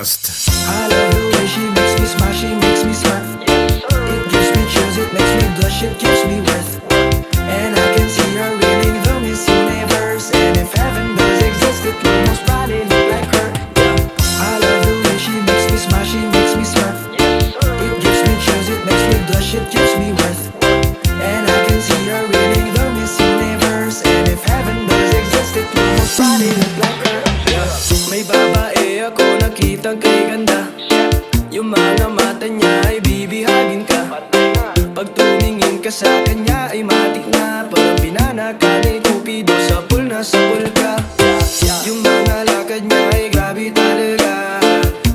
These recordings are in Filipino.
best. I love the way she makes me smile, she makes me smile. It gives me chills, it makes me blush, it gives me worth. And I can see her winning the Miss Universe. And if heaven does exist, it will most probably look like her. Yeah. I love the way she makes me smile, she makes me smile. It gives me chills, it makes me blush, it gives me worth. And I can see her winning the Miss Universe. And if heaven does exist, it will most probably look like her. Yeah. May babae ako nakitang kay ganda. Yung mga mata niya ay bibihagin ka. Pag tumingin ka sa kanya ay matik na. Parang pinanakan ni Cupido sa pool na sa pool ka. Yung mga lakad niya ay grabe talaga.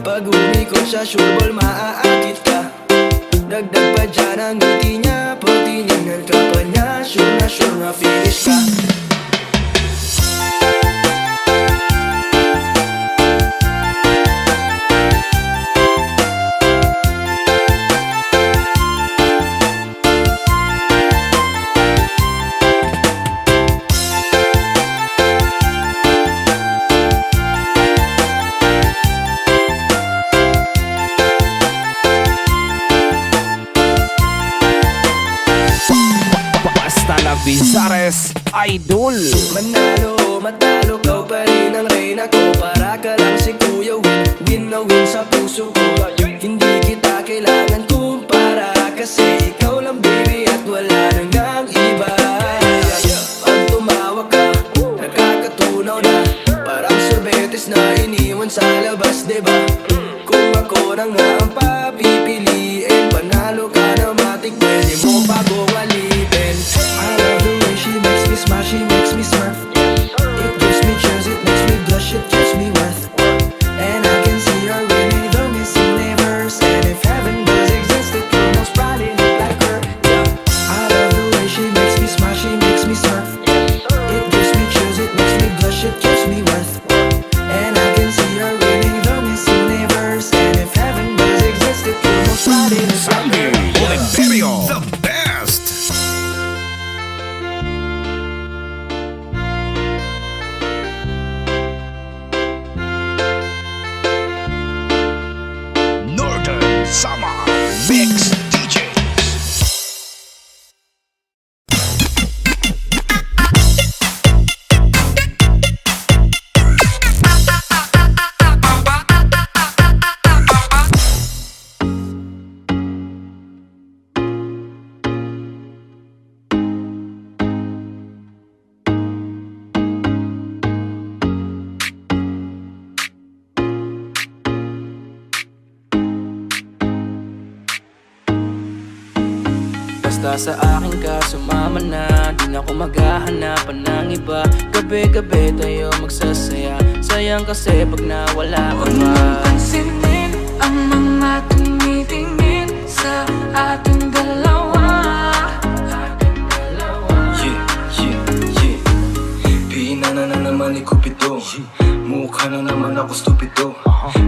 Pag umikot siya sure ball maaakit ka. Dagdag pa dyan ang ngiti niya. Pag tinignan ka pa niya sure na finish ka. Bizares Idol. Manalo, matalo, kau pa rin ang reyna ko. Para ka lang si Kuya Win, win na win sa puso ko. Hindi kita kailangan kumpara, kasi ikaw lang baby at wala nang ang iba. Pag tumawag ka, nakakatunaw na. Parang sorbetes na iniwan sa labas, diba? Kung ako na nga ang papipiliin, panalo ka na matik, pwede mo bago alipin. I love the way she makes me smile, she makes me smile. It gives me chills, it makes me blush, it gives me worth. And I can see her winning the Miss Universe. And if heaven does exist, it will most probably look like her. Yeah. I love the way she makes me smile, she makes me smile. It gives me chills, it makes me blush, it gives me worth. And I can see her winning the Miss Universe. And if heaven does exist, it will most probably look like her. Oliverio, the best. Northern Summer Mix DJs. Basta sa akin ka sumama na, di na ako maghahanapan ng iba. Gabi-gabi tayo magsasaya, sayang kasi pag nawala ka Huwag pa. mong pansinin ang mga tumitingin sa ating dalawa. Pihina na naman ni Cupido, mukha na naman ako stupido.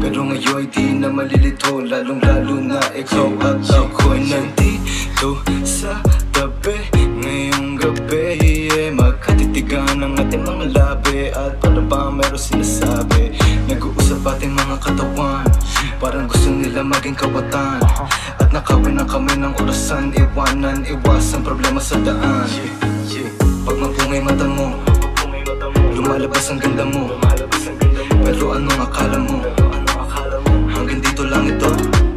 Pero ngayon di na malilito, lalong-lalo na ikaw at ako'y nandito sa tabi. Ngayong gabi, magkatitigan ang ating mga labi. At para ba meron sinasabi, nag-uusap ating mga katawan, parang gusto nila maging kawatan. At nakawin na kami ng orasan, iwanan, iwasan problema sa daan. Pag mapungay mata mo, lumalabas ang ganda mo. Pero anong akala mo? Hanggang dito lang ito.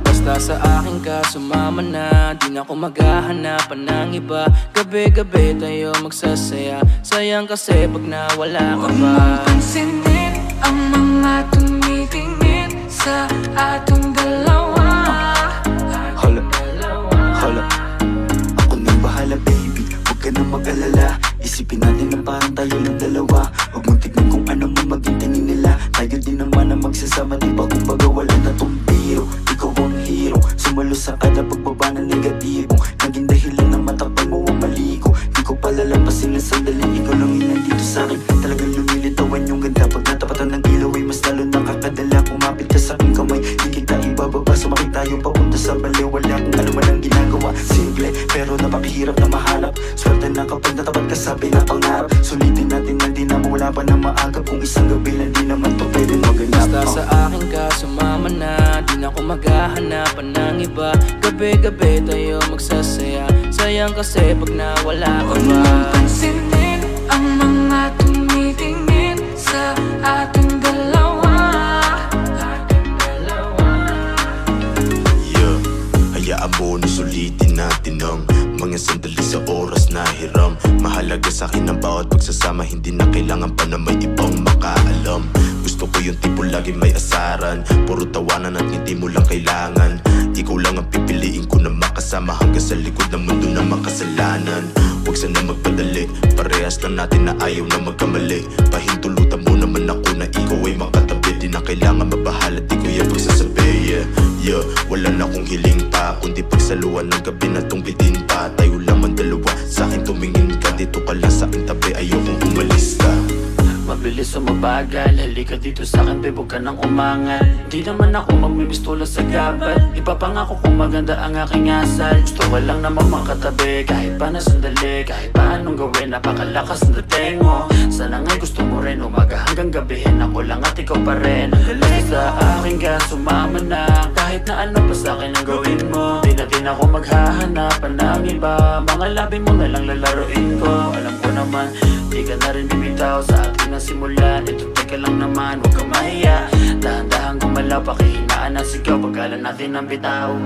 Basta sa akin ka sumama na, di na ako maghahanapan ng iba. Gabi-gabi tayo magsasaya, sayang kasi pag nawala ka Huwag pa. mong pansinin ang mga tumitingin sa ating dalawa. Hala, ako nang bahala baby, huwag ka nang mag-alala. Isipin natin na parang tayo lang dalawa. Huwag mong tignan kung ano man maging tingin nila. Tayo din naman na magsasama, diba? Kumbaga wala na tong biro. Ikaw ang hero, sumalo sa kada pagbaba ng negatibo. Naging dahilan na matapal mo ang maligo. Di ko palalampasin na sandali, ikaw lang yung nandito sa'kin. Talagang lumilitawan yung ganda, pag natapatan ng ilaw ay mas lalo nakakadala. na ako maghahanapan ng iba. Gabi-gabi tayo magsasaya. Sayang kasi pag nawala ka Huwag ba. mong pansinin ang mga tumitingin sa ating dalawa. Yeah, hayaan mo na sulitin natin ang mga sandali sa oras na hiram. Mahalaga sa akin ang bawat pagsasama, hindi na kailangan pa na may ibang makaalam. Gusto ko yung tipo lagi may asaran, puro tawanan at hindi mo lang kailangan. Ikaw lang ang pipiliin ko na makasama hanggang sa likod ng mundo na makasalanan. Huwag sana magpadali, parehas lang natin na ayaw na magkamali. Pahintulutan mo naman ako na ikaw ay makatabi. Di na kailangan mabahala, di ko yan pagsasabi. Yeah, wala na akong hiling pa, kundi pagsaluan ng gabi na tungbitin pa. Tayo lang man dalawa, sa akin tumingin ka. Dito ka lang sa aking tabi, ayokong umalis ka. Mabilis o mabagal, halika dito sa'kin, babe, huwag ka nang umangal. Di naman ako magmimistola sa gabal. Ipapangako kung maganda ang aking asal. Gusto ko lang naman makatabi, kahit pa na sandali. Kahit pa anong gawin, napakalakas ng dating mo. Sana nga'y gusto mo rin, umaga hanggang gabihin. Ako lang at ikaw pa rin. Ang galing sa aking ka, sumama na. Kahit na ano pa sa'kin ang gawin mo. Di na din ako maghahanapan ng iba. Mga labi mo na lang lalaroin ko. Alam ko naman, di ka na rin bibitaw sa ating simulan. Ito teka lang naman, huwag kang mahiya. Dahan-dahan gumalaw, pakihinaan ang sigaw. Pagkalan natin ang bitaw.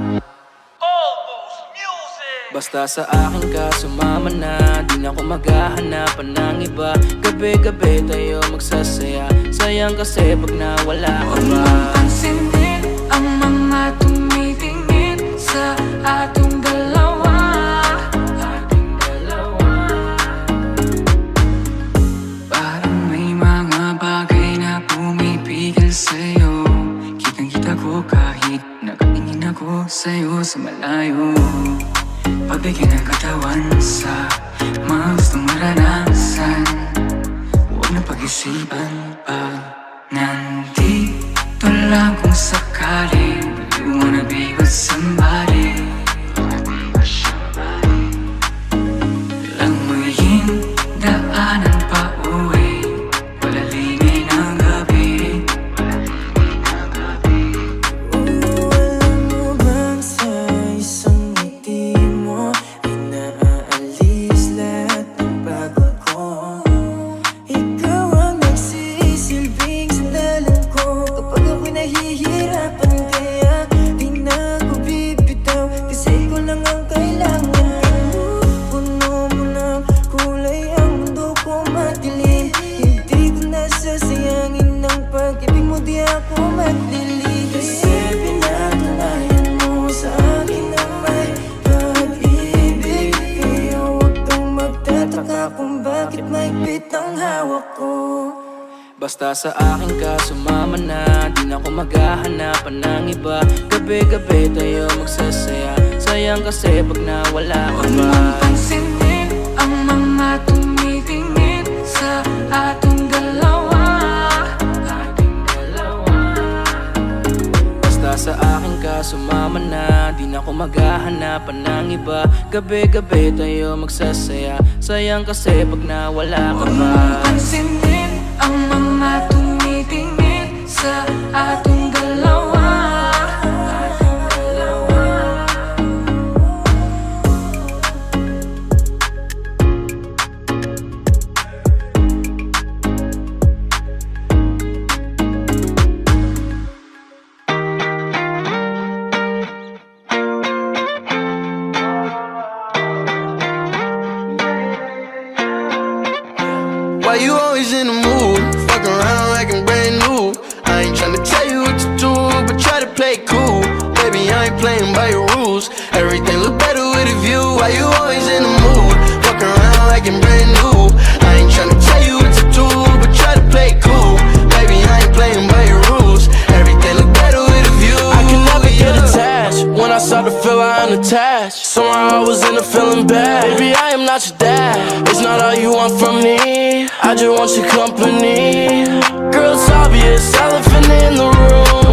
Basta sa akin ka, sumama na. Di na ako maghahanapan ng iba. Gabi-gabi tayo magsasaya. Sayang kasi pag nawala ka Huwag ba. mong pansinin ang mga tumitingin sa ating dalawa. Parang may mga bagay na pumipigil sa'yo. Kitang-kita ko kahit nakatingin ako sa'yo sa malayo. Pagbigyan ng katawan sa mga gustong maranasan. Huwag na pag-isipan pag nandito lang kung sakaling you wanna be with somebody. Languyin daanan pa uwi, palalingin ang gabi. Alam mo bang sa isang ngiti mo ay naaalis lahat ng pagod ko. Ikaw ang nagsisilbing sandalan ko kapag ako'y nahihirapan. Kaya di na ako bibitaw, kasi ikaw lang ang kailangan ko. Puno mo ng kulay ang mundo ko madilim. Hindi ko nasasayangin ang pag-ibig mo, di ako maglilig. Kasi pinatunayan mo sa akin na may pag-ibig. Kaya huwag kang magtataka kung bakit mahigpit ang hawak ko. Basta sa akin ka, sumama na. Di na ako maghahanapan ng iba. Gabi-gabi tayo magsasaya. Sayang kasi pag nawala ka Huwag ba. mong pansinin ang mga tumitingin sa ating dalawa. Basta sa akin ka, sumama na. Di na ako maghahanapan ng iba. Gabi-gabi tayo magsasaya. Sayang kasi pag nawala ka Huwag ba. mong pansinin ang mga tumitingin sa ating dalawa. Why you always in the mood? Fuck around like I'm brand new. I ain't tryna tell you what to do, but try to play it cool. Baby, I ain't playing by your rules. Everything look better with a view. Why you always in the mood? Fuck around like I'm brand new. I ain't tryna tell you what to do, but try to play it cool. Baby, I ain't playing by your rules. Everything look better with a view. I can never get attached. When I start to feel I'm unattached, somehow I was in a feeling bad. Baby, I am not your dad. It's not all you want from me. I just want your company. Girl, it's obvious, elephant in the room.